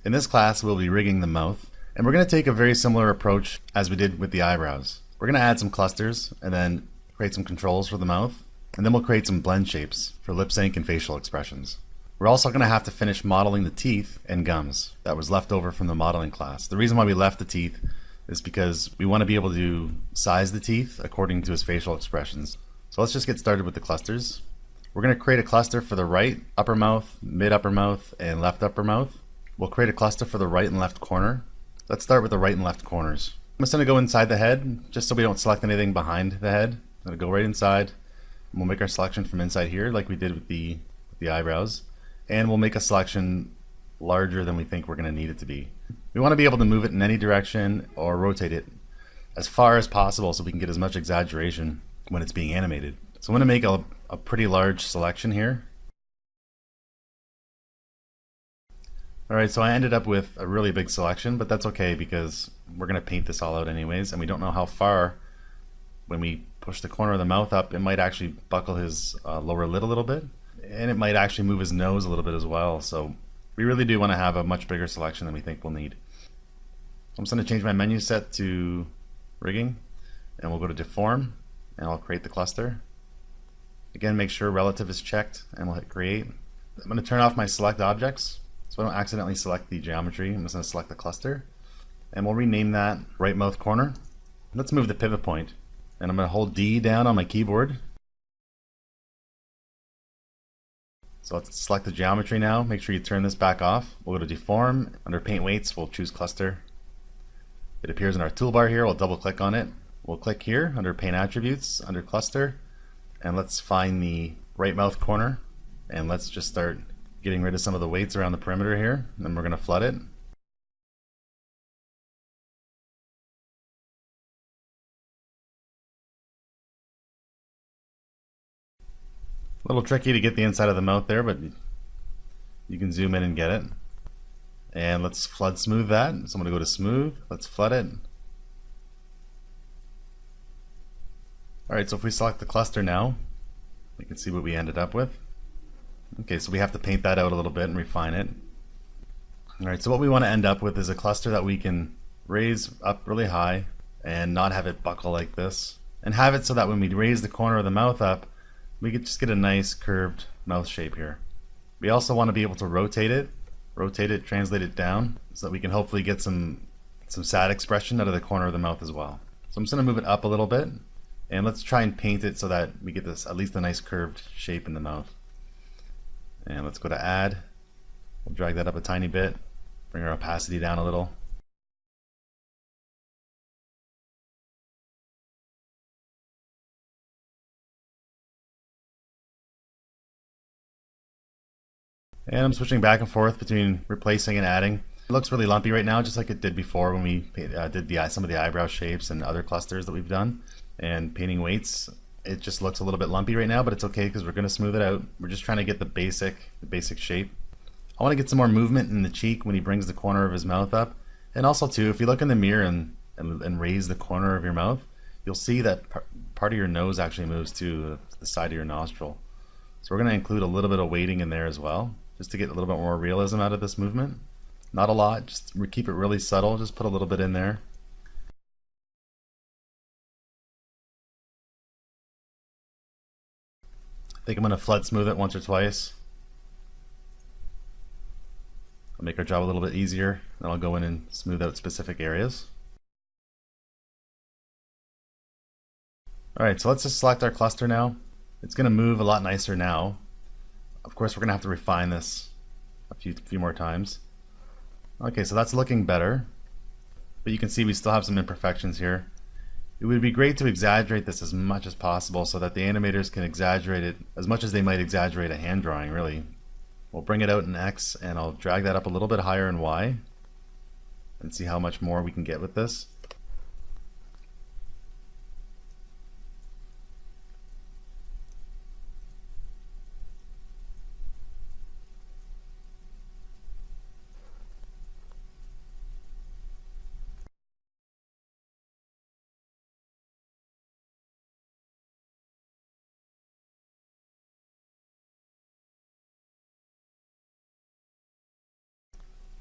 In this class, we'll be rigging the mouth, and we're going to take a very similar approach as we did with the eyebrows. We're going to add some clusters and then create some controls for the mouth, and then we'll create some blend shapes for lip sync and facial expressions. We're also going to have to finish modeling the teeth and gums that was left over from the modeling class. The reason why we left the teeth is because we want to be able to size the teeth according to his facial expressions. So let's just get started with the clusters. We're going to create a cluster for the right upper mouth, mid upper mouth, and left upper mouth. We'll create a cluster for the right and left corner. Let's start with the right and left corners. I'm just going to go inside the head, just so we don't select anything behind the head. I'm going to go right inside, and we'll make our selection from inside here like we did with the eyebrows. And we'll make a selection larger than we think we're going to need it to be. We want to be able to move it in any direction or rotate it as far as possible so we can get as much exaggeration when it's being animated. So I'm going to make a pretty large selection here. Alright, so I ended up with a really big selection, but that's okay because we're going to paint this all out anyways, and we don't know how far, when we push the corner of the mouth up, it might actually buckle his lower lid a little bit, and it might actually move his nose a little bit as well, so we really do want to have a much bigger selection than we think we'll need. I'm just going to change my menu set to rigging, and we'll go to deform, and I'll create the cluster. Again, make sure relative is checked, and we'll hit create. I'm going to turn off my select objects, so I don't accidentally select the geometry. I'm just going to select the cluster, and we'll rename that right mouth corner. Let's move the pivot point, and I'm going to hold D down on my keyboard. So let's select the geometry now. Make sure you turn this back off. We'll go to deform. Under paint weights, we'll choose cluster. It appears in our toolbar here. We'll double click on it. We'll click here under paint attributes, under cluster, and let's find the right mouth corner, and let's just start getting rid of some of the weights around the perimeter here, and then we're going to flood it. A little tricky to get the inside of the mouth there, but you can zoom in and get it. And let's flood smooth that. So I'm going to go to smooth, let's flood it. Alright, so if we select the cluster now, we can see what we ended up with. Okay, so we have to paint that out a little bit and refine it. Alright, so what we want to end up with is a cluster that we can raise up really high and not have it buckle like this. And have it so that when we raise the corner of the mouth up, we could just get a nice curved mouth shape here. We also want to be able to rotate it, translate it down, so that we can hopefully get some sad expression out of the corner of the mouth as well. So I'm just going to move it up a little bit, and let's try and paint it so that we get this at least a nice curved shape in the mouth. And let's go to add. We'll drag that up a tiny bit, bring our opacity down a little. And I'm switching back and forth between replacing and adding. It looks really lumpy right now, just like it did before when we did some of the eyebrow shapes and other clusters that we've done. And painting weights, it just looks a little bit lumpy right now, but it's okay because we're going to smooth it out. We're just trying to get the basic shape. I want to get some more movement in the cheek when he brings the corner of his mouth up. And also too, if you look in the mirror and raise the corner of your mouth, you'll see that part of your nose actually moves to the side of your nostril. So we're going to include a little bit of weighting in there as well, just to get a little bit more realism out of this movement. Not a lot, just keep it really subtle, just put a little bit in there. I think I'm going to flood smooth it once or twice. I'll make our job a little bit easier, then I'll go in and smooth out specific areas. Alright, so let's just select our cluster now. It's going to move a lot nicer now. Of course, we're going to have to refine this a few more times. Okay, so that's looking better, but you can see we still have some imperfections here. It would be great to exaggerate this as much as possible so that the animators can exaggerate it as much as they might exaggerate a hand drawing, really. We'll bring it out in X, and I'll drag that up a little bit higher in Y and see how much more we can get with this.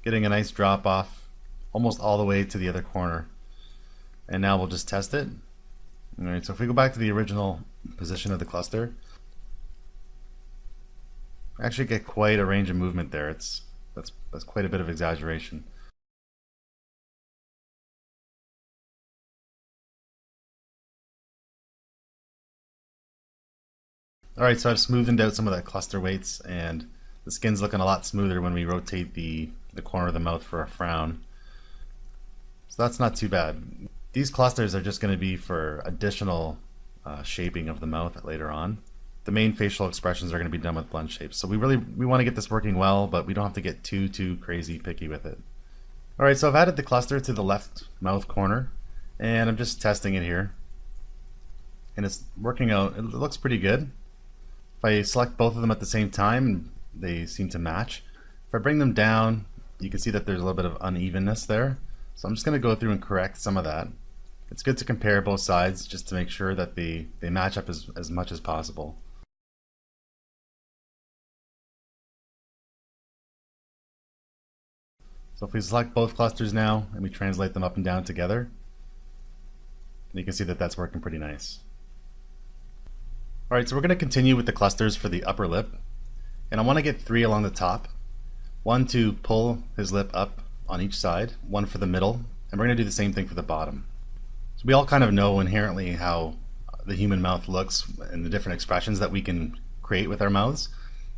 getting a nice drop off almost all the way to the other corner. And now we'll just test it. Alright, so if we go back to the original position of the cluster, actually get quite a range of movement there. That's quite a bit of exaggeration. Alright, so I've smoothened out some of that cluster weights, and the skin's looking a lot smoother when we rotate the corner of the mouth for a frown. So that's not too bad. These clusters are just going to be for additional shaping of the mouth later on. The main facial expressions are going to be done with blend shapes. So we want to get this working well, but we don't have to get too crazy picky with it. Alright, so I've added the cluster to the left mouth corner, and I'm just testing it here. And it's working out. It looks pretty good. If I select both of them at the same time, they seem to match. If I bring them down, you can see that there's a little bit of unevenness there. So I'm just going to go through and correct some of that. It's good to compare both sides just to make sure that they match up as much as possible. So if we select both clusters now and we translate them up and down together, you can see that that's working pretty nice. Alright, so we're going to continue with the clusters for the upper lip, and I want to get 3 along the top. 1 to pull his lip up on each side, 1 for the middle, and we're going to do the same thing for the bottom. So we all kind of know inherently how the human mouth looks and the different expressions that we can create with our mouths,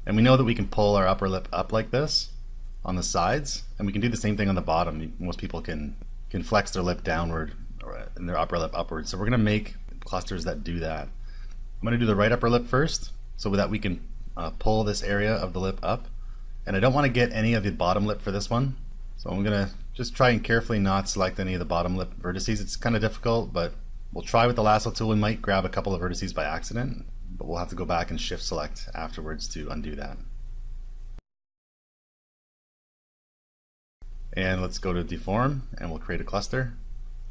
and we know that we can pull our upper lip up like this on the sides, and we can do the same thing on the bottom. Most people can flex their lip downward and their upper lip upward, so we're going to make clusters that do that. I'm going to do the right upper lip first so that we can pull this area of the lip up, and I don't want to get any of the bottom lip for this one, so I'm going to just try and carefully not select any of the bottom lip vertices. It's kind of difficult, but we'll try with the lasso tool. We might grab a couple of vertices by accident, but we'll have to go back and shift select afterwards to undo that. And let's go to deform, and we'll create a cluster.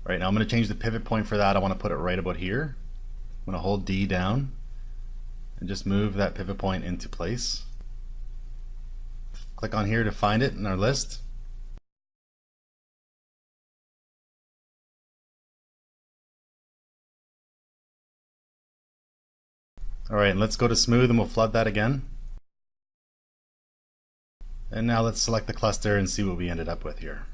Right now I'm going to change the pivot point for that. I want to put it right about here. I'm going to hold D down and just move that pivot point into place. Click on here to find it in our list. Alright, and let's go to smooth and we'll flood that again. And now let's select the cluster and see what we ended up with here.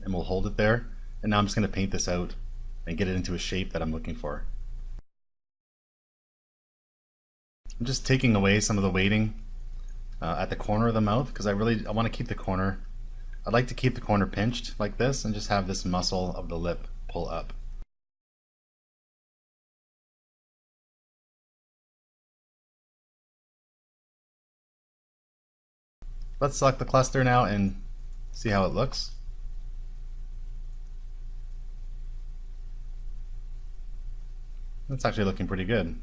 And we'll hold it there. And now I'm just going to paint this out and get it into a shape that I'm looking for. I'm just taking away some of the weighting at the corner of the mouth because I want to keep the corner. I'd like to keep the corner pinched like this and just have this muscle of the lip pull up. Let's select the cluster now and see how it looks. That's actually looking pretty good.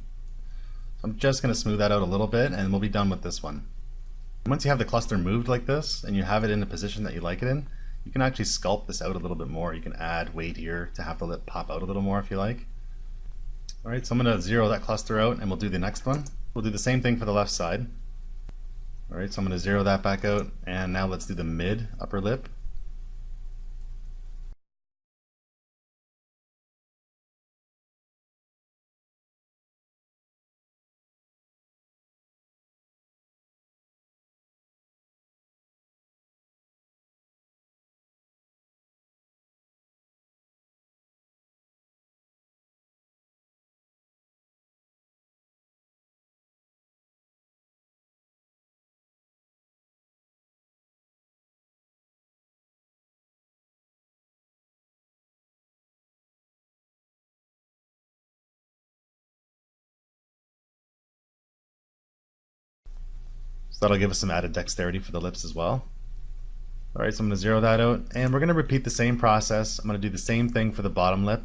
So I'm just going to smooth that out a little bit and we'll be done with this one. Once you have the cluster moved like this and you have it in a position that you like it in, you can actually sculpt this out a little bit more. You can add weight here to have the lip pop out a little more if you like. Alright, so I'm going to zero that cluster out and we'll do the next one. We'll do the same thing for the left side. Alright, so I'm going to zero that back out, and now let's do the mid upper lip. So that'll give us some added dexterity for the lips as well. Alright, so I'm going to zero that out, and we're going to repeat the same process. I'm going to do the same thing for the bottom lip.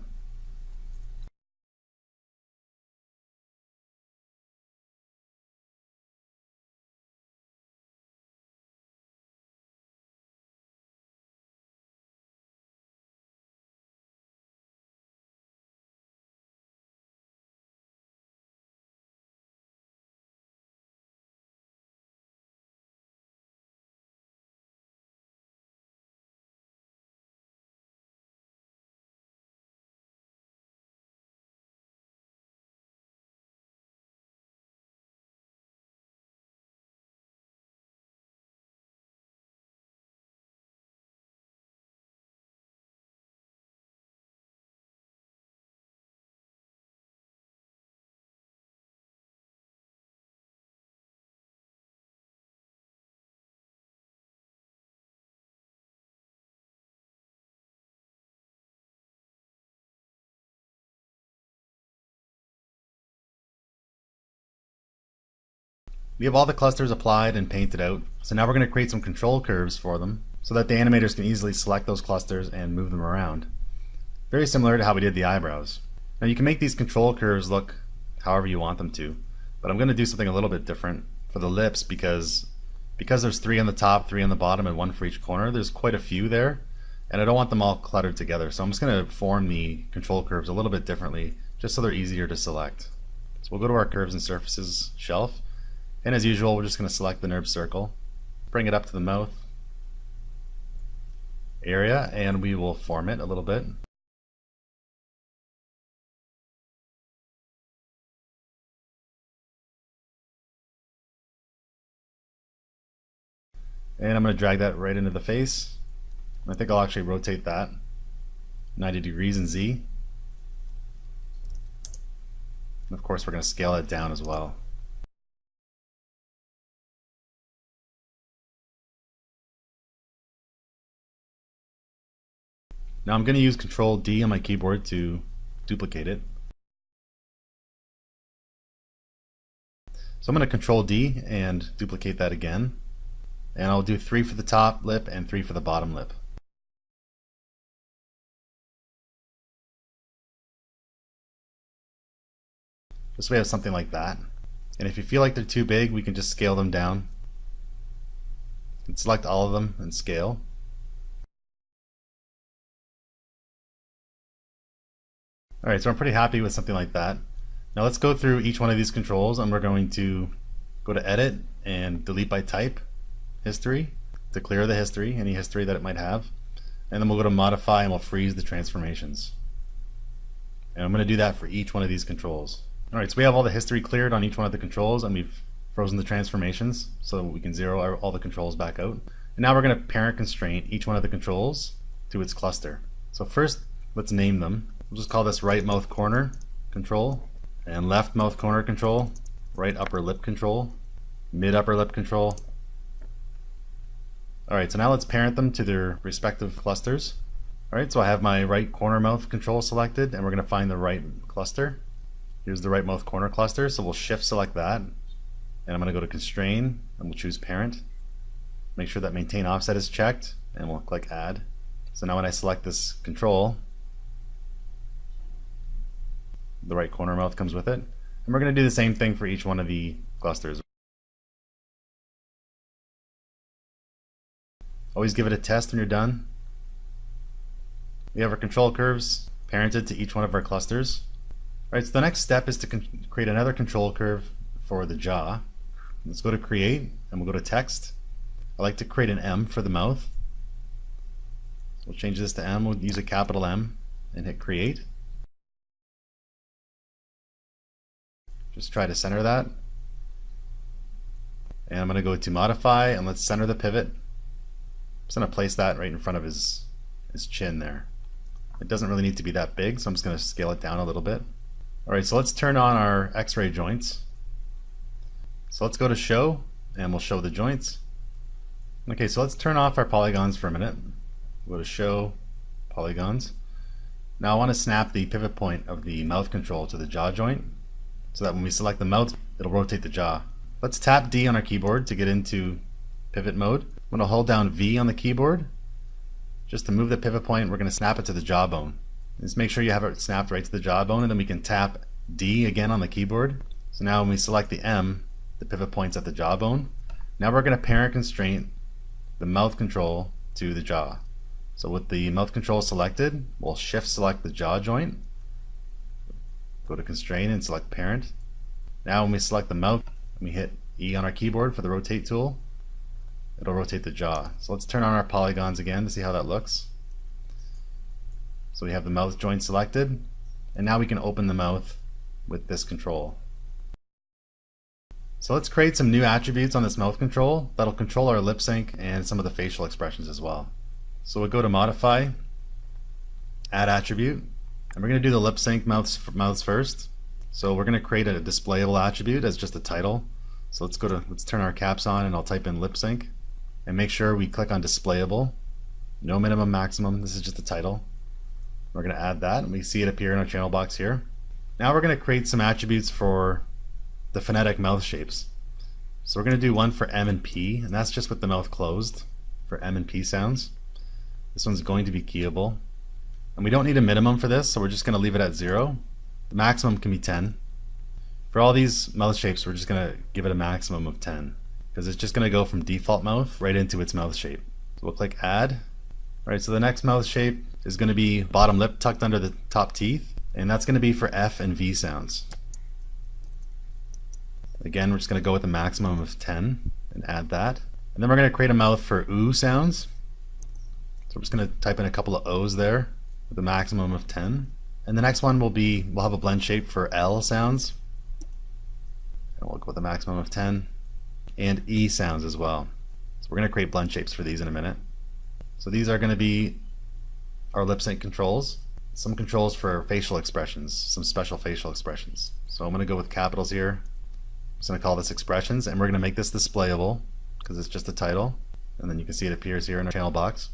We have all the clusters applied and painted out, so now we're going to create some control curves for them so that the animators can easily select those clusters and move them around. Very similar to how we did the eyebrows. Now you can make these control curves look however you want them to, but I'm going to do something a little bit different for the lips because there's 3 on the top, 3 on the bottom, and 1 for each corner. There's quite a few there, and I don't want them all cluttered together, so I'm just going to form the control curves a little bit differently just so they're easier to select. So we'll go to our curves and surfaces shelf, and as usual we're just going to select the NURB circle, bring it up to the mouth area, and we will form it a little bit. And I'm going to drag that right into the face. I think I'll actually rotate that 90 degrees in Z. And of course we're going to scale it down as well. Now I'm going to use Control D on my keyboard to duplicate it. So I'm going to Control D and duplicate that again. And I'll do 3 for the top lip and 3 for the bottom lip. Just so we have something like that. And if you feel like they're too big, we can just scale them down. And select all of them and scale. Alright, so I'm pretty happy with something like that. Now let's go through each one of these controls, and we're going to go to Edit and Delete by Type. History, to clear the history, any history that it might have, and then we'll go to Modify and we'll freeze the transformations. And I'm going to do that for each one of these controls. Alright, so we have all the history cleared on each one of the controls, and we've frozen the transformations so we can zero all the controls back out. And now we're going to parent constraint each one of the controls to its cluster. So first, let's name them. We'll just call this right mouth corner control, and left mouth corner control, right upper lip control, mid upper lip control. Alright, so now let's parent them to their respective clusters. Alright, so I have my right corner mouth control selected, and we're going to find the right cluster. Here's the right mouth corner cluster, so we'll shift select that, and I'm going to go to constrain, and we'll choose parent. Make sure that maintain offset is checked, and we'll click add. So now when I select this control, the right corner mouth comes with it, and we're going to do the same thing for each one of the clusters. Always give it a test when you're done. We have our control curves parented to each one of our clusters. Alright, so the next step is to create another control curve for the jaw. Let's go to Create, and we'll go to Text. I like to create an M for the mouth. So we'll change this to M, we'll use a capital M, and hit Create. Just try to center that. And I'm going to go to Modify, and let's center the pivot. I'm just going to place that right in front of his chin there. It doesn't really need to be that big, so I'm just going to scale it down a little bit. Alright, so let's turn on our X-ray joints. So let's go to Show, and we'll show the joints. Okay, so let's turn off our polygons for a minute. We'll go to Show, Polygons. Now I want to snap the pivot point of the mouth control to the jaw joint, so that when we select the mouth, it'll rotate the jaw. Let's tap D on our keyboard to get into pivot mode. I'm going to hold down V on the keyboard. Just to move the pivot point, we're going to snap it to the jawbone. Just make sure you have it snapped right to the jawbone, and then we can tap D again on the keyboard. So now when we select the M, the pivot point's at the jawbone. Now we're going to parent constraint the mouth control to the jaw. So with the mouth control selected, we'll shift select the jaw joint, go to constrain and select parent. Now when we select the mouth and we hit E on our keyboard for the rotate tool, it'll rotate the jaw. So let's turn on our polygons again to see how that looks. So we have the mouth joint selected, and now we can open the mouth with this control. So let's create some new attributes on this mouth control that'll control our lip sync and some of the facial expressions as well. So we'll go to Modify, Add Attribute, and we're going to do the lip sync mouths first. So we're going to create a displayable attribute as just a title. So let's turn our caps on, and I'll type in lip sync, and make sure we click on displayable. No minimum, maximum. This is just a title. We're going to add that, and we see it appear in our channel box here. Now we're going to create some attributes for the phonetic mouth shapes. So we're going to do one for M and P, and that's just with the mouth closed for M and P sounds. This one's going to be keyable. And we don't need a minimum for this, so we're just going to leave it at 0. The maximum can be 10. For all these mouth shapes, we're just going to give it a maximum of 10, because it's just going to go from default mouth right into its mouth shape. So we'll click Add. Alright, so the next mouth shape is going to be bottom lip tucked under the top teeth, and that's going to be for F and V sounds. Again, we're just going to go with a maximum of 10 and add that. And then we're going to create a mouth for OO sounds. So we're just going to type in a couple of O's there with a maximum of 10. And the next one will be, we'll have a blend shape for L sounds. And we'll go with a maximum of 10. And E sounds as well. So we're going to create blend shapes for these in a minute. So these are going to be our lip sync controls. Some controls for facial expressions, some special facial expressions. So I'm going to go with capitals here. I'm just going to call this expressions, and we're going to make this displayable because it's just a title, and then you can see it appears here in our channel box.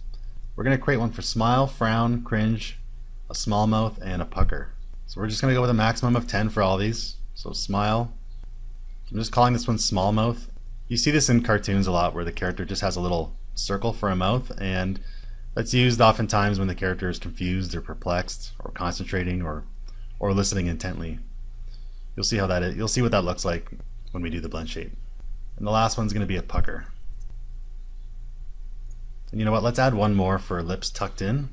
We're going to create one for smile, frown, cringe, a small mouth, and a pucker. So we're just going to go with a maximum of 10 for all these. So smile, I'm just calling this one small mouth. You see this in cartoons a lot where the character just has a little circle for a mouth, and that's used oftentimes when the character is confused or perplexed or concentrating or listening intently. You'll see how that is. You'll see what that looks like when we do the blend shape. And the last one's going to be a pucker. And you know what? Let's add one more for lips tucked in.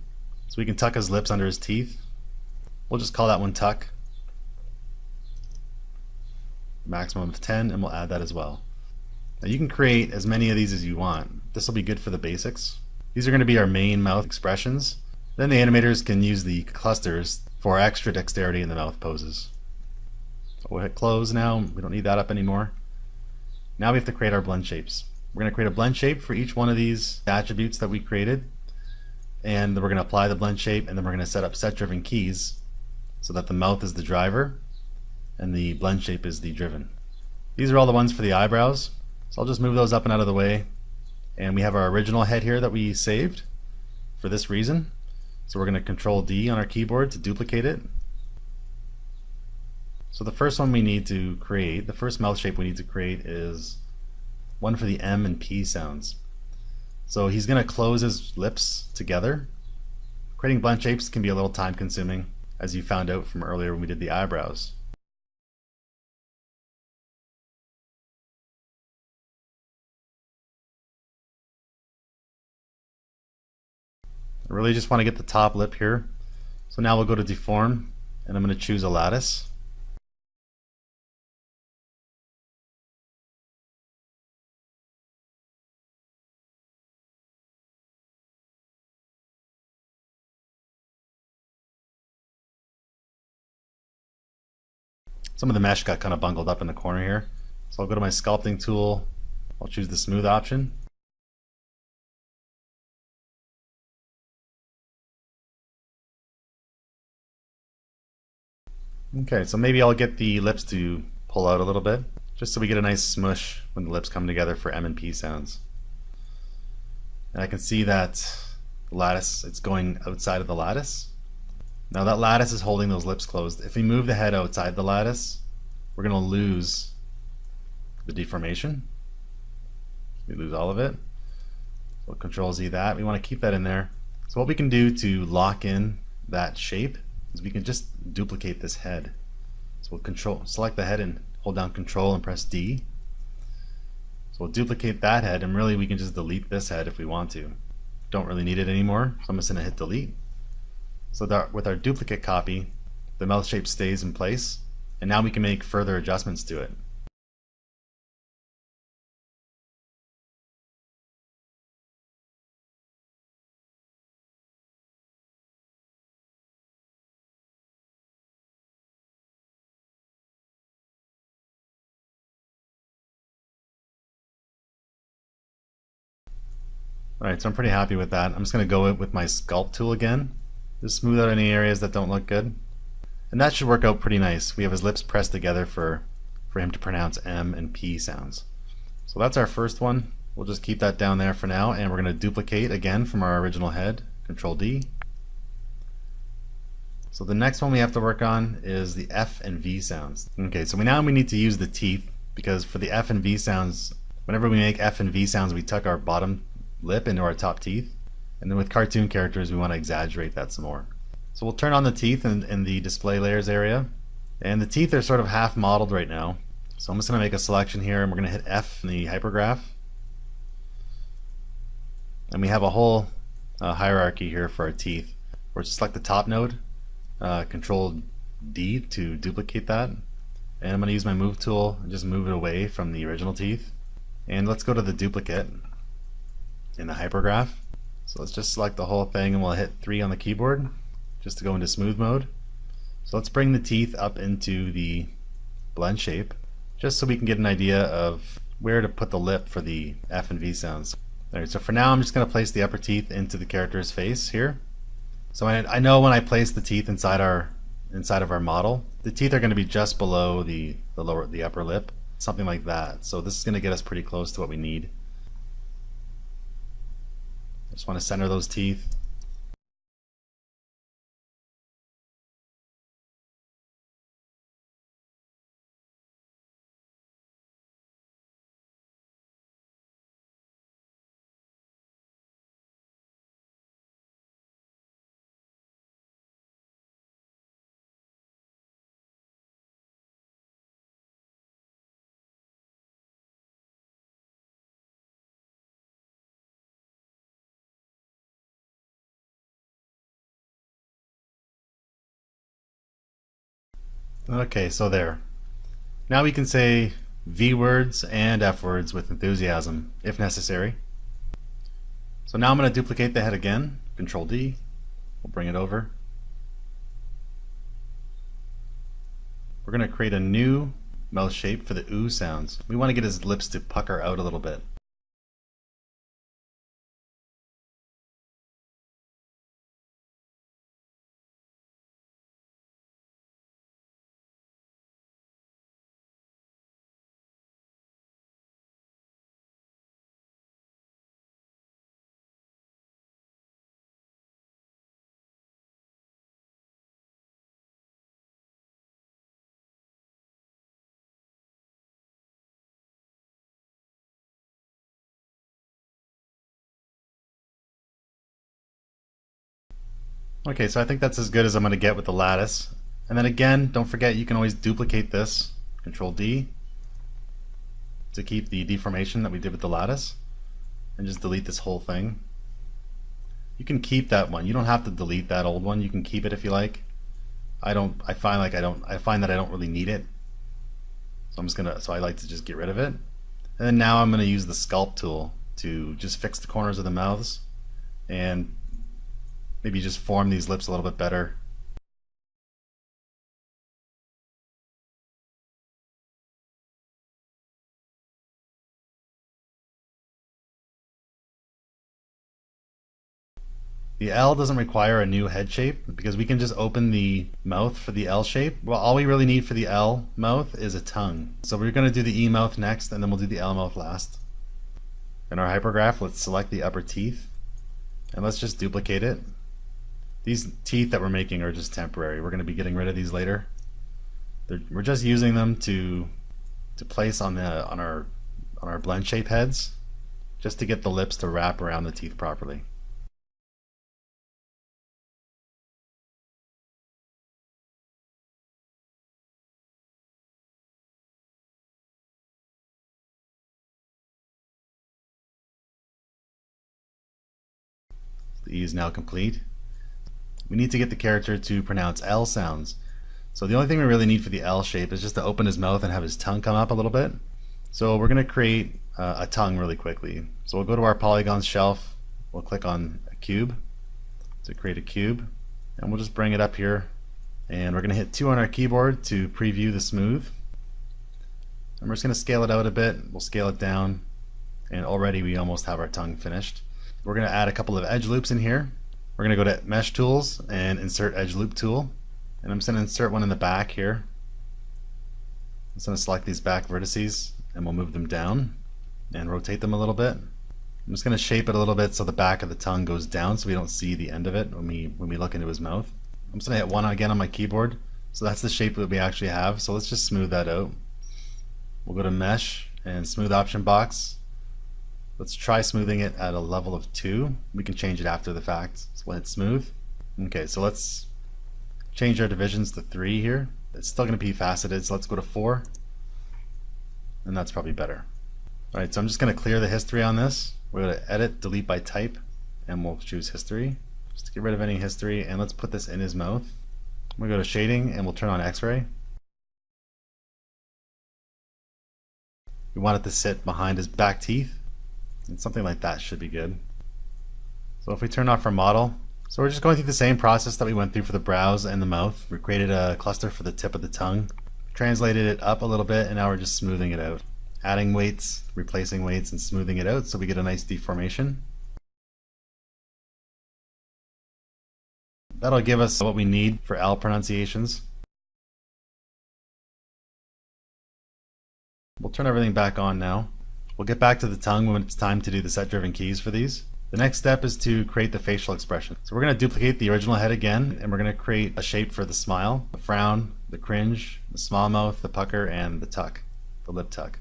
So we can tuck his lips under his teeth. We'll just call that one tuck. Maximum of 10, and we'll add that as well. Now you can create as many of these as you want. This will be good for the basics. These are going to be our main mouth expressions. Then the animators can use the clusters for extra dexterity in the mouth poses. So we'll hit close now. We don't need that up anymore. Now we have to create our blend shapes. We're going to create a blend shape for each one of these attributes that we created, and then we're going to apply the blend shape, and then we're going to set up set driven keys so that the mouth is the driver and the blend shape is the driven. These are all the ones for the eyebrows, so I'll just move those up and out of the way. And we have our original head here that we saved for this reason. So we're going to Control D on our keyboard to duplicate it. So the first one we need to create, the first mouth shape we need to create is one for the M and P sounds. So he's going to close his lips together. Creating blend shapes can be a little time consuming, as you found out from earlier when we did the eyebrows. I really just want to get the top lip here. So now we'll go to deform, and I'm going to choose a lattice. Some of the mesh got kind of bungled up in the corner here. So I'll go to my sculpting tool. I'll choose the smooth option. Okay, so maybe I'll get the lips to pull out a little bit, just so we get a nice smush when the lips come together for M and P sounds. And I can see that the lattice, it's going outside of the lattice. Now that lattice is holding those lips closed. If we move the head outside the lattice, we're going to lose the deformation. We lose all of it. So Control Z that. We want to keep that in there. So what we can do to lock in that shape is we can just duplicate this head. So we'll select the head and hold down Control and press D. So we'll duplicate that head, and really we can just delete this head if we want to. Don't really need it anymore, so I'm just going to hit delete. So that with our duplicate copy, the mouth shape stays in place, and now we can make further adjustments to it. Alright, so I'm pretty happy with that. I'm just going to go with my sculpt tool again. Just smooth out any areas that don't look good. And that should work out pretty nice. We have his lips pressed together for him to pronounce M and P sounds. So that's our first one. We'll just keep that down there for now, and we're going to duplicate again from our original head. Control D. So the next one we have to work on is the F and V sounds. Okay, so now we need to use the teeth because for the F and V sounds, whenever we make F and V sounds, we tuck our bottom lip into our top teeth. And then with cartoon characters, we want to exaggerate that some more. So we'll turn on the teeth in the display layers area. And the teeth are sort of half modeled right now. So I'm just going to make a selection here, and we're going to hit F in the hypergraph. And we have a whole hierarchy here for our teeth. We're just select the top node, Control D to duplicate that. And I'm going to use my move tool and just move it away from the original teeth. And let's go to the duplicate in the hypergraph. So let's just select the whole thing, and we'll hit 3 on the keyboard just to go into smooth mode. So let's bring the teeth up into the blend shape just so we can get an idea of where to put the lip for the F and V sounds. Alright, so for now I'm just going to place the upper teeth into the character's face here. So I know when I place the teeth inside of our model, the teeth are going to be just below the upper lip, something like that. So this is going to get us pretty close to what we need. I just want to center those teeth. Okay, so there. Now we can say V words and F words with enthusiasm, if necessary. So now I'm going to duplicate the head again, Control D, we'll bring it over. We're going to create a new mouth shape for the ooh sounds. We want to get his lips to pucker out a little bit. Okay, so I think that's as good as I'm going to get with the lattice. And then again, don't forget you can always duplicate this, Control D, to keep the deformation that we did with the lattice, and just delete this whole thing. You can keep that one. You don't have to delete that old one. You can keep it if you like. I find that I don't really need it. So I like to just get rid of it. And then now I'm going to use the sculpt tool to just fix the corners of the mouths and maybe just form these lips a little bit better. The L doesn't require a new head shape because we can just open the mouth for the L shape. Well, all we really need for the L mouth is a tongue. So we're going to do the E mouth next, and then we'll do the L mouth last. In our hypergraph, let's select the upper teeth, and let's just duplicate it. These teeth that we're making are just temporary. We're going to be getting rid of these later. We're just using them to place on our blend shape heads, just to get the lips to wrap around the teeth properly. The E is now complete. We need to get the character to pronounce L sounds. So the only thing we really need for the L shape is just to open his mouth and have his tongue come up a little bit. So we're going to create a tongue really quickly. So we'll go to our polygons shelf, we'll click on a cube to create a cube, and we'll just bring it up here, and we're going to hit 2 on our keyboard to preview the smooth. And we're just going to scale it out a bit, we'll scale it down, and already we almost have our tongue finished. We're going to add a couple of edge loops in here. We're going to go to Mesh Tools and Insert Edge Loop Tool. And I'm just going to insert one in the back here. I'm just going to select these back vertices, and we'll move them down and rotate them a little bit. I'm just going to shape it a little bit so the back of the tongue goes down so we don't see the end of it when we look into his mouth. I'm just going to hit 1 again on my keyboard. So that's the shape that we actually have. So let's just smooth that out. We'll go to mesh and smooth option box. Let's try smoothing it at a level of 2. We can change it after the fact when it's smooth. Okay, so let's change our divisions to 3 here. It's still going to be faceted, so let's go to 4. And that's probably better. Alright, so I'm just going to clear the history on this. We're going to edit, delete by type, and we'll choose history. Just to get rid of any history, and let's put this in his mouth. We'll go to shading, and we'll turn on X-ray. We want it to sit behind his back teeth, and something like that should be good. So if we turn off our model, so we're just going through the same process that we went through for the brows and the mouth. We created a cluster for the tip of the tongue, translated it up a little bit, and now we're just smoothing it out. Adding weights, replacing weights, and smoothing it out so we get a nice deformation. That'll give us what we need for L pronunciations. We'll turn everything back on now. We'll get back to the tongue when it's time to do the set-driven keys for these. The next step is to create the facial expression. So we're going to duplicate the original head again, and we're going to create a shape for the smile, the frown, the cringe, the small mouth, the pucker, and the tuck, the lip tuck.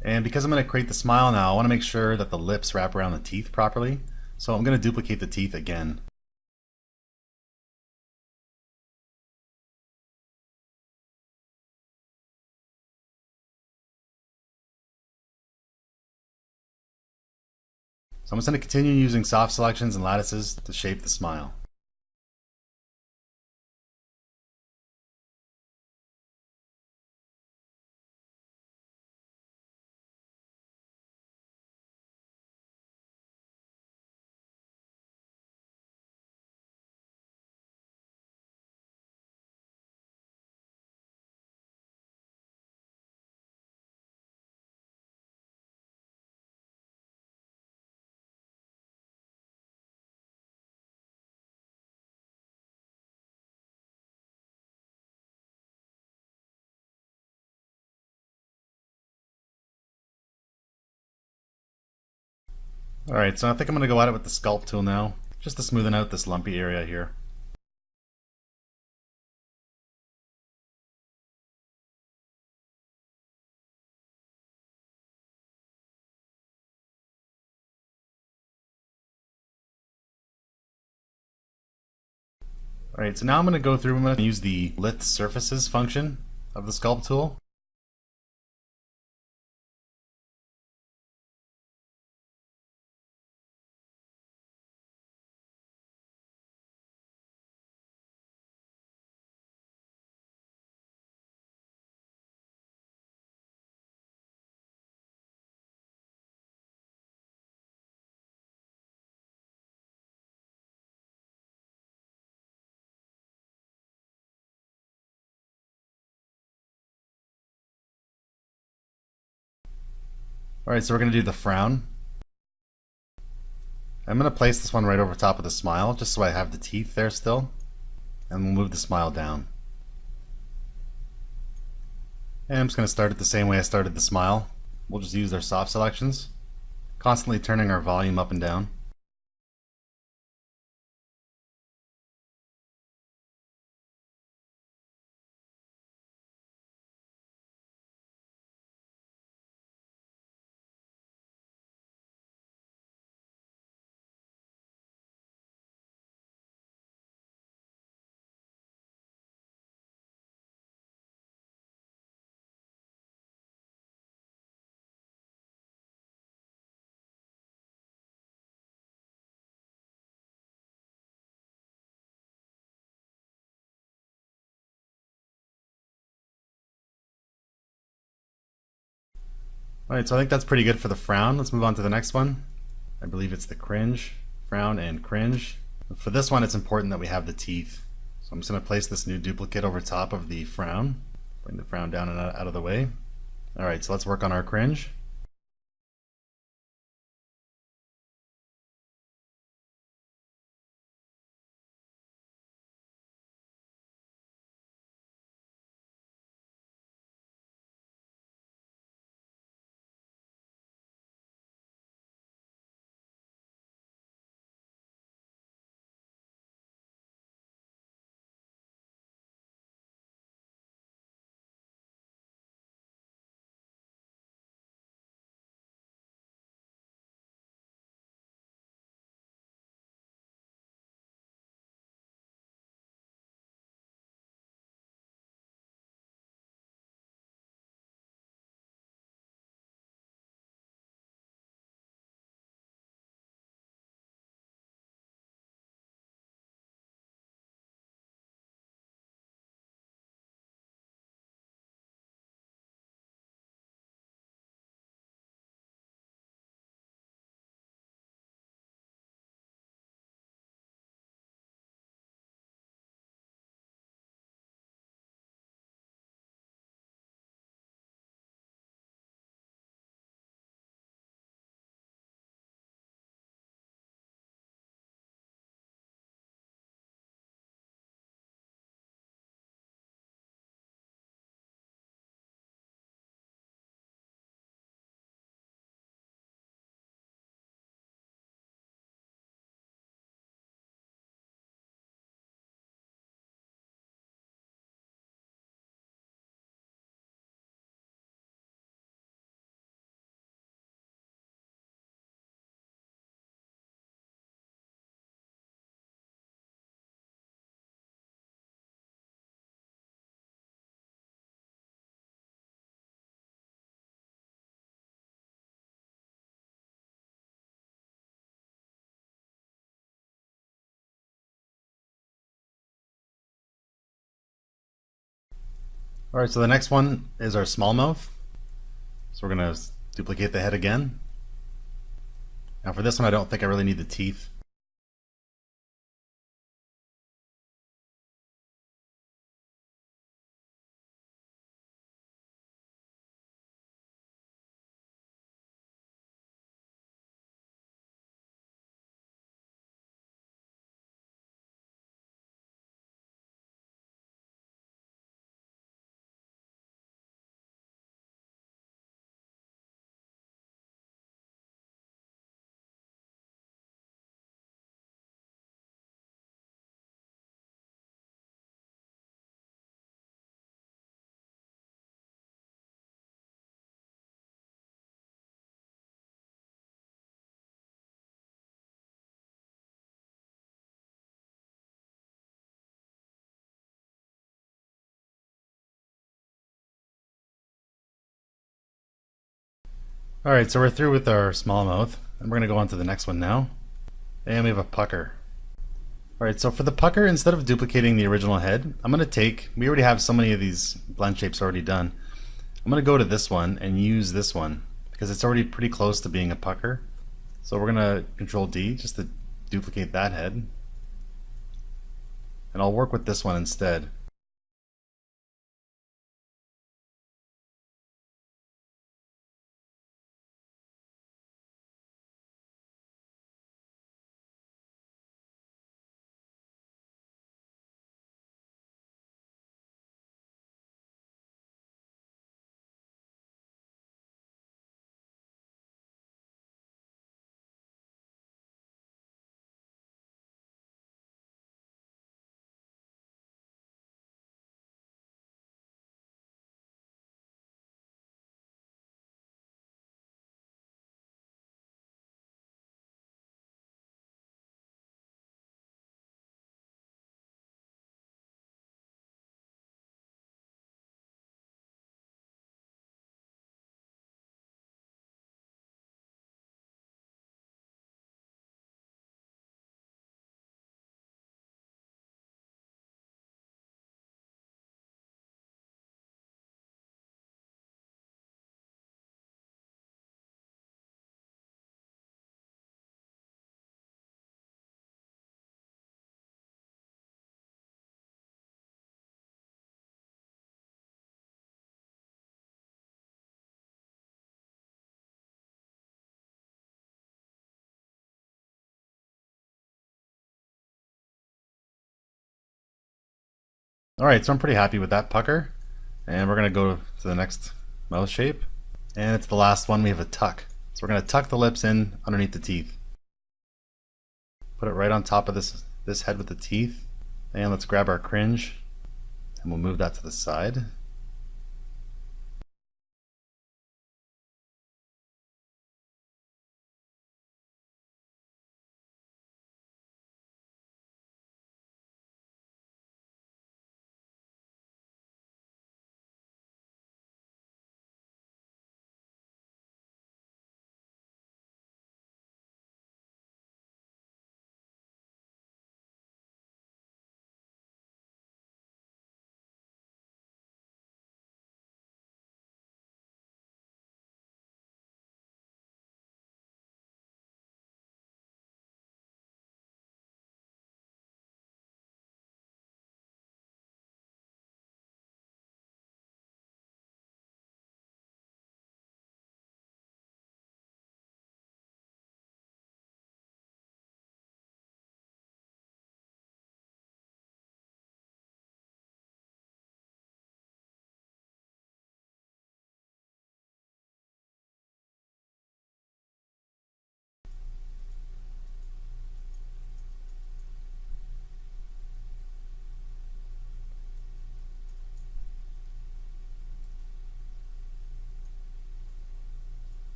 And because I'm going to create the smile now, I want to make sure that the lips wrap around the teeth properly. So I'm going to duplicate the teeth again. So I'm just going to continue using soft selections and lattices to shape the smile. Alright, so I think I'm going to go at it with the sculpt tool now, just to smoothen out this lumpy area here. Alright, so now I'm going to go through, I'm going to use the lift surfaces function of the sculpt tool. Alright, so we're going to do the frown. I'm going to place this one right over top of the smile, just so I have the teeth there still. And we'll move the smile down. And I'm just going to start it the same way I started the smile. We'll just use our soft selections, constantly turning our volume up and down. Alright, so I think that's pretty good for the frown. Let's move on to the next one. I believe it's the cringe, frown, and cringe. For this one, it's important that we have the teeth. So I'm just going to place this new duplicate over top of the frown. Bring the frown down and out of the way. Alright, so let's work on our cringe. Alright, so the next one is our smallmouth. So we're going to duplicate the head again. Now for this one I don't think I really need the teeth. Alright, so we're through with our smallmouth, and we're going to go on to the next one now. And we have a pucker. Alright, so for the pucker, instead of duplicating the original head, I'm going to we already have so many of these blend shapes already done. I'm going to go to this one and use this one, because it's already pretty close to being a pucker. So we're going to Control D just to duplicate that head. And I'll work with this one instead. Alright, so I'm pretty happy with that pucker. And we're going to go to the next mouth shape. And it's the last one, we have a tuck. So we're going to tuck the lips in underneath the teeth. Put it right on top of this head with the teeth. And let's grab our cringe. And we'll move that to the side.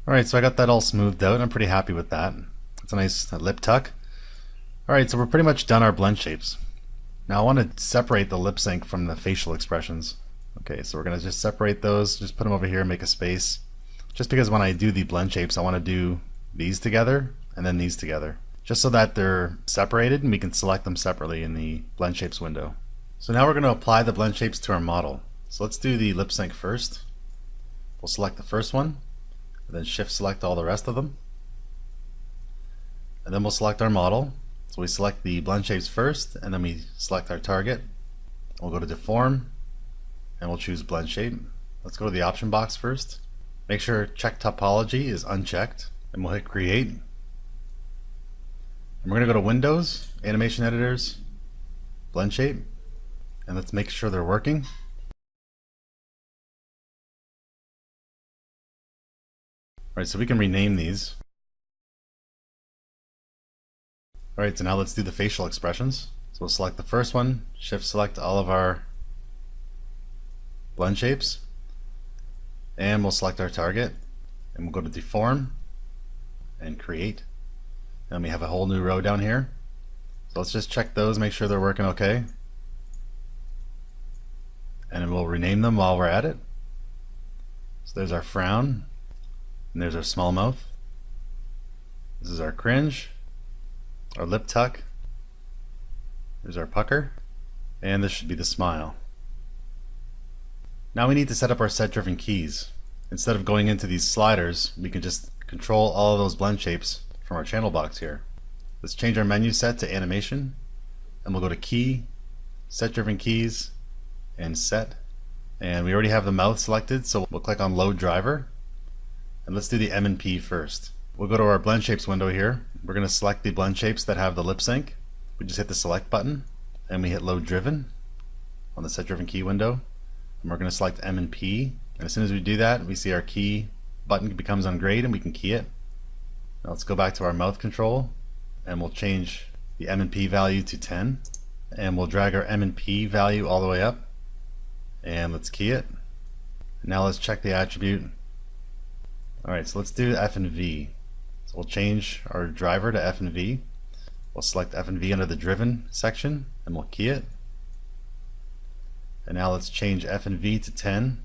Alright, so I got that all smoothed out and I'm pretty happy with that. It's a nice lip tuck. Alright, so we're pretty much done our blend shapes. Now I want to separate the lip sync from the facial expressions. Okay, so we're going to just separate those, just put them over here and make a space. Just because when I do the blend shapes I want to do these together and then these together. Just so that they're separated and we can select them separately in the blend shapes window. So now we're going to apply the blend shapes to our model. So let's do the lip sync first. We'll select the first one, and then shift select all the rest of them. And then we'll select our model. So we select the blend shapes first, and then we select our target. We'll go to deform, and we'll choose blend shape. Let's go to the option box first. Make sure check topology is unchecked, and we'll hit create. And we're going to go to Windows, Animation Editors, Blend Shape, and let's make sure they're working. Alright, so we can rename these. Alright, so now let's do the facial expressions. So we'll select the first one, shift select all of our blend shapes, and we'll select our target, and we'll go to deform and create. And we have a whole new row down here. So let's just check those, make sure they're working okay. And then we'll rename them while we're at it. So there's our frown. And there's our smallmouth. This is our cringe, our lip tuck. There's our pucker, and this should be the smile. Now we need to set up our set-driven keys. Instead of going into these sliders, we can just control all of those blend shapes from our channel box here. Let's change our menu set to animation, and we'll go to key, set-driven keys, and set. And we already have the mouth selected, so we'll click on load driver. And let's do the M and P first. We'll go to our blend shapes window here. We're going to select the blend shapes that have the lip sync. We just hit the select button and we hit load driven on the set driven key window. And we're going to select M and P. And as soon as we do that, we see our key button becomes on grade and we can key it. Now let's go back to our mouth control and we'll change the M and P value to 10. And we'll drag our M and P value all the way up. And let's key it. Now let's check the attribute. Alright, so let's do F and V. So we'll change our driver to F and V. We'll select F and V under the driven section and we'll key it. And now let's change F and V to 10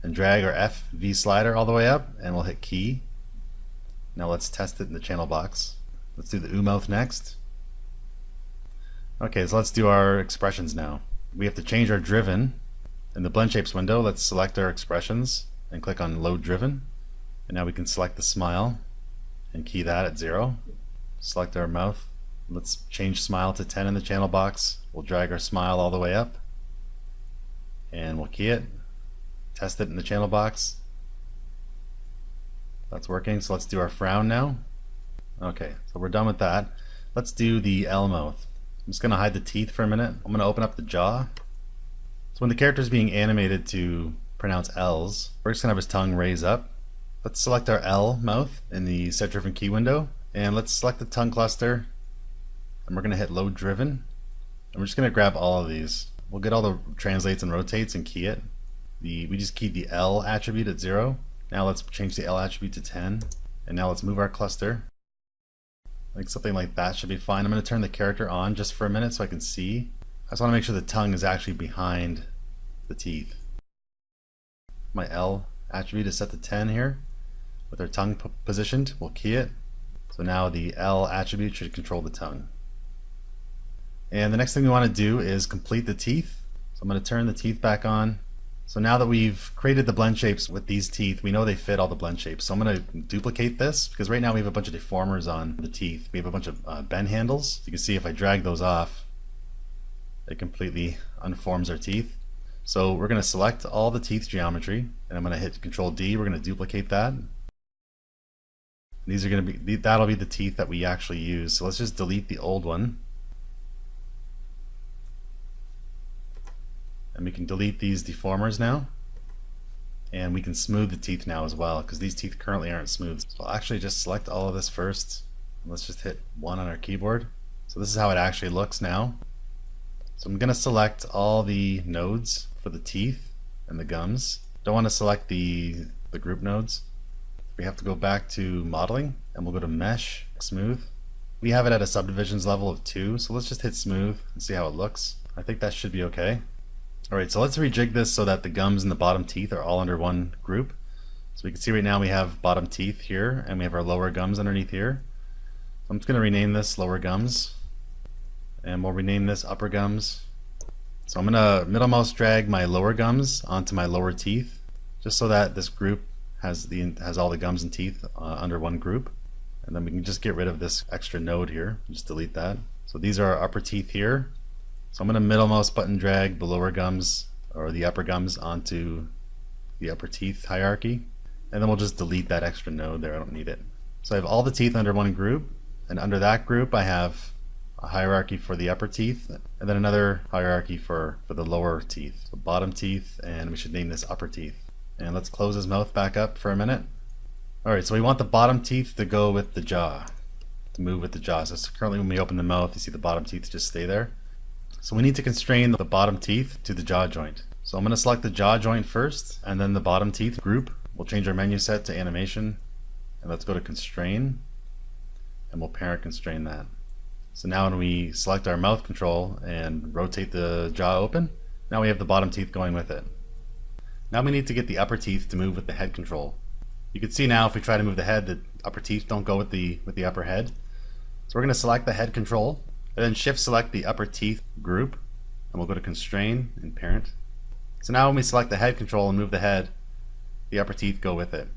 and drag our F V slider all the way up and we'll hit key. Now let's test it in the channel box. Let's do the mouth next. Okay, so let's do our expressions now. We have to change our driven. In the blend shapes window, let's select our expressions and click on load driven. And now we can select the smile and key that at 0. Select our mouth. Let's change smile to 10 in the channel box. We'll drag our smile all the way up and we'll key it. Test it in the channel box. That's working. So let's do our frown now. Okay, so we're done with that. Let's do the L mouth. I'm just going to hide the teeth for a minute. I'm going to open up the jaw. So when the character is being animated to pronounce L's, we're just going to have his tongue raise up. Let's select our L mouth in the set driven key window and let's select the tongue cluster and we're going to hit load driven and we're just going to grab all of these. We'll get all the translates and rotates and key it. We just keyed the L attribute at 0. Now let's change the L attribute to 10 and now let's move our cluster. I think something like that should be fine. I'm going to turn the character on just for a minute so I can see. I just want to make sure the tongue is actually behind the teeth. My L attribute is set to 10 here. With our tongue positioned, we'll key it. So now the L attribute should control the tongue. And the next thing we want to do is complete the teeth. So I'm going to turn the teeth back on. So now that we've created the blend shapes with these teeth, we know they fit all the blend shapes. So I'm going to duplicate this because right now we have a bunch of deformers on the teeth. We have a bunch of bend handles. You can see if I drag those off, it completely unforms our teeth. So we're going to select all the teeth geometry and I'm going to hit Control D. We're going to duplicate that. These are going to be, that'll be the teeth that we actually use. So let's just delete the old one. And we can delete these deformers now. And we can smooth the teeth now as well because these teeth currently aren't smooth. So I'll actually just select all of this first. Let's just hit 1 on our keyboard. So this is how it actually looks now. So I'm going to select all the nodes for the teeth and the gums. Don't want to select the group nodes. We have to go back to modeling and we'll go to mesh, smooth. We have it at a subdivisions level of 2, so let's just hit smooth and see how it looks. I think that should be okay. Alright, so let's rejig this so that the gums and the bottom teeth are all under one group. So we can see right now we have bottom teeth here and we have our lower gums underneath here. So I'm just going to rename this lower gums and we'll rename this upper gums. So I'm going to middle mouse drag my lower gums onto my lower teeth just so that this group has all the gums and teeth under one group. And then we can just get rid of this extra node here, just delete that. So these are our upper teeth here. So I'm going to middle mouse button drag the lower gums or the upper gums onto the upper teeth hierarchy. And then we'll just delete that extra node there, I don't need it. So I have all the teeth under one group, and under that group I have a hierarchy for the upper teeth, and then another hierarchy for the lower teeth. So bottom teeth, and we should name this upper teeth. And let's close his mouth back up for a minute. Alright, so we want the bottom teeth to go with the jaw, to move with the jaw. So currently when we open the mouth, you see the bottom teeth just stay there. So we need to constrain the bottom teeth to the jaw joint. So I'm going to select the jaw joint first, and then the bottom teeth group. We'll change our menu set to animation, and let's go to constrain, and we'll parent constrain that. So now when we select our mouth control and rotate the jaw open, now we have the bottom teeth going with it. Now we need to get the upper teeth to move with the head control. You can see now if we try to move the head, the upper teeth don't go with the upper head. So we're going to select the head control, and then shift select the upper teeth group, and we'll go to constrain and parent. So now when we select the head control and move the head, the upper teeth go with it.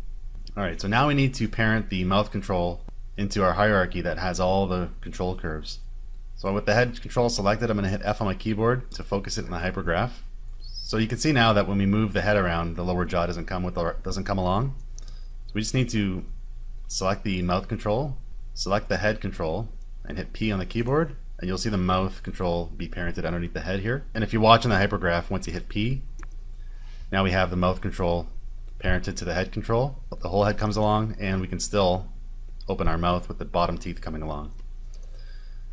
Alright, so now we need to parent the mouth control into our hierarchy that has all the control curves. So with the head control selected, I'm going to hit F on my keyboard to focus it in the hypergraph. So you can see now that when we move the head around, the lower jaw doesn't come along. So we just need to select the mouth control, select the head control, and hit P on the keyboard, and you'll see the mouth control be parented underneath the head here. And if you watch in the hypergraph, once you hit P, now we have the mouth control parented to the head control. The whole head comes along, and we can still open our mouth with the bottom teeth coming along.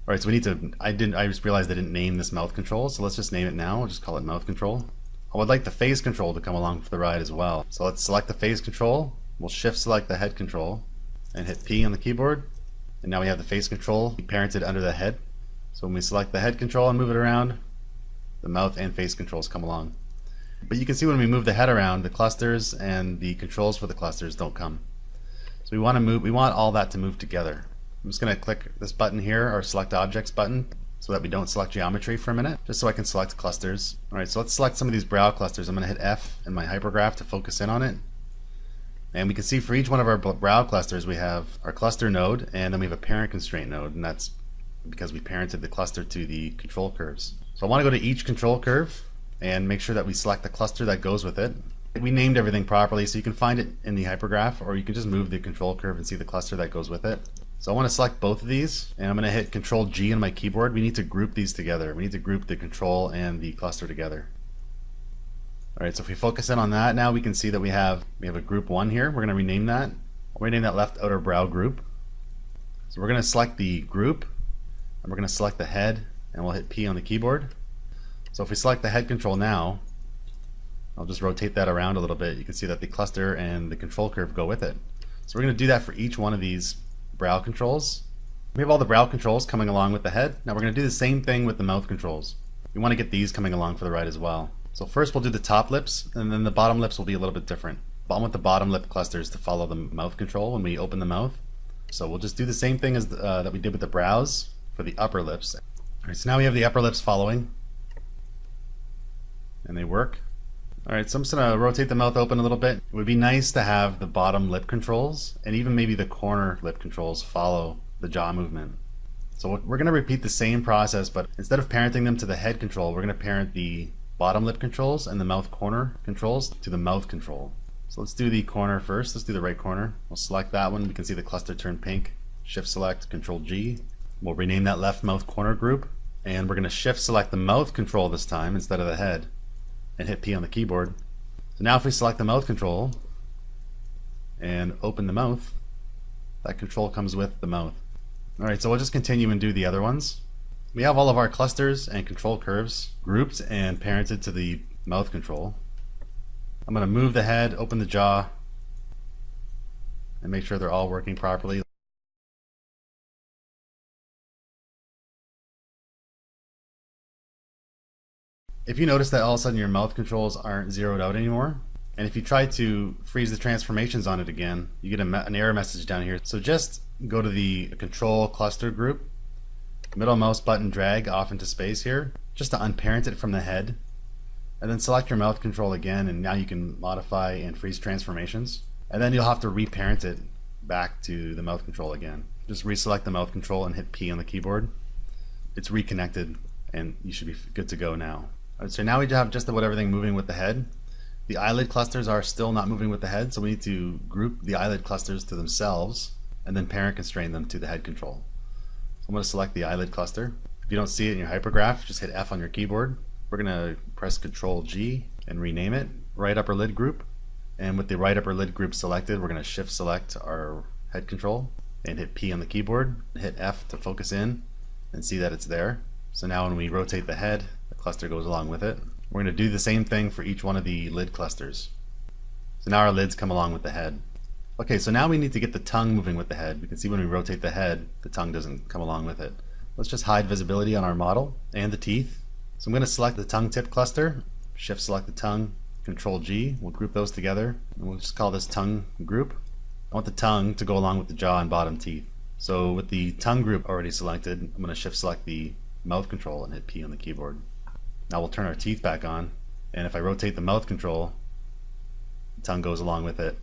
Alright, so we need to, I just realized I didn't name this mouth control, so let's just name it now. We'll just call it mouth control. I would like the face control to come along for the ride as well. So let's select the face control, we'll shift select the head control, and hit P on the keyboard. And now we have the face control parented under the head. So when we select the head control and move it around, the mouth and face controls come along. But you can see when we move the head around, the clusters and the controls for the clusters don't come. So we want all that to move together. I'm just going to click this button here, our select objects button, so that we don't select geometry for a minute, just so I can select clusters. Alright, so let's select some of these brow clusters. I'm going to hit F in my hypergraph to focus in on it. And we can see for each one of our brow clusters we have our cluster node, and then we have a parent constraint node, and that's because we parented the cluster to the control curves. So I want to go to each control curve and make sure that we select the cluster that goes with it. We named everything properly, so you can find it in the hypergraph, or you can just move the control curve and see the cluster that goes with it. So I want to select both of these, and I'm going to hit Control G on my keyboard. We need to group these together. We need to group the control and the cluster together. Alright, so if we focus in on that, now we can see that we have a group 1 here. We're going to rename that. We'll rename that left outer brow group. So we're going to select the group, and we're going to select the head, and we'll hit P on the keyboard. So if we select the head control now, I'll just rotate that around a little bit. You can see that the cluster and the control curve go with it. So we're going to do that for each one of these brow controls. We have all the brow controls coming along with the head. Now we're going to do the same thing with the mouth controls. We want to get these coming along for the ride as well. So first we'll do the top lips, and then the bottom lips will be a little bit different. But I want the bottom lip clusters to follow the mouth control when we open the mouth. So we'll just do the same thing as that we did with the brows for the upper lips. Alright, so now we have the upper lips following, and they work. Alright, so I'm just going to rotate the mouth open a little bit. It would be nice to have the bottom lip controls, and even maybe the corner lip controls follow the jaw movement. So we're going to repeat the same process, but instead of parenting them to the head control, we're going to parent the bottom lip controls and the mouth corner controls to the mouth control. So let's do the corner first. Let's do the right corner. We'll select that one. We can see the cluster turn pink. Shift select, Control G. We'll rename that left mouth corner group, and we're going to shift select the mouth control this time instead of the head, and hit P on the keyboard. So now if we select the mouth control and open the mouth, that control comes with the mouth. Alright, so we'll just continue and do the other ones. We have all of our clusters and control curves grouped and parented to the mouth control. I'm going to move the head, open the jaw, and make sure they're all working properly. If you notice that all of a sudden your mouth controls aren't zeroed out anymore, and if you try to freeze the transformations on it again, you get an error message down here. So just go to the control cluster group, middle mouse button drag off into space here, just to unparent it from the head, and then select your mouth control again, and now you can modify and freeze transformations. And then you'll have to reparent it back to the mouth control again. Just reselect the mouth control and hit P on the keyboard. It's reconnected and you should be good to go now. Alright, so now we have just about everything moving with the head. The eyelid clusters are still not moving with the head, so we need to group the eyelid clusters to themselves and then parent constrain them to the head control. So I'm going to select the eyelid cluster. If you don't see it in your hypergraph, just hit F on your keyboard. We're going to press Control G and rename it right upper lid group. And with the right upper lid group selected, we're going to shift select our head control and hit P on the keyboard, hit F to focus in and see that it's there. So now when we rotate the head, the cluster goes along with it. We're going to do the same thing for each one of the lid clusters. So now our lids come along with the head. Okay, so now we need to get the tongue moving with the head. We can see when we rotate the head, the tongue doesn't come along with it. Let's just hide visibility on our model and the teeth. So I'm going to select the tongue tip cluster, shift select the tongue, Control G, we'll group those together, and we'll just call this tongue group. I want the tongue to go along with the jaw and bottom teeth. So with the tongue group already selected, I'm going to shift select the mouth control and hit P on the keyboard. Now we'll turn our teeth back on, and if I rotate the mouth control, the tongue goes along with it.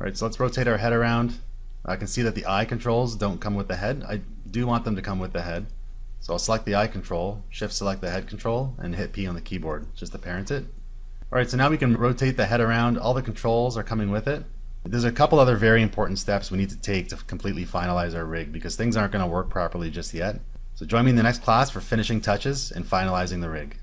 Alright, so let's rotate our head around. I can see that the eye controls don't come with the head. I do want them to come with the head. So I'll select the eye control, shift select the head control, and hit P on the keyboard just to parent it. Alright, so now we can rotate the head around. All the controls are coming with it. There's a couple other very important steps we need to take to completely finalize our rig because things aren't going to work properly just yet. So join me in the next class for finishing touches and finalizing the rig.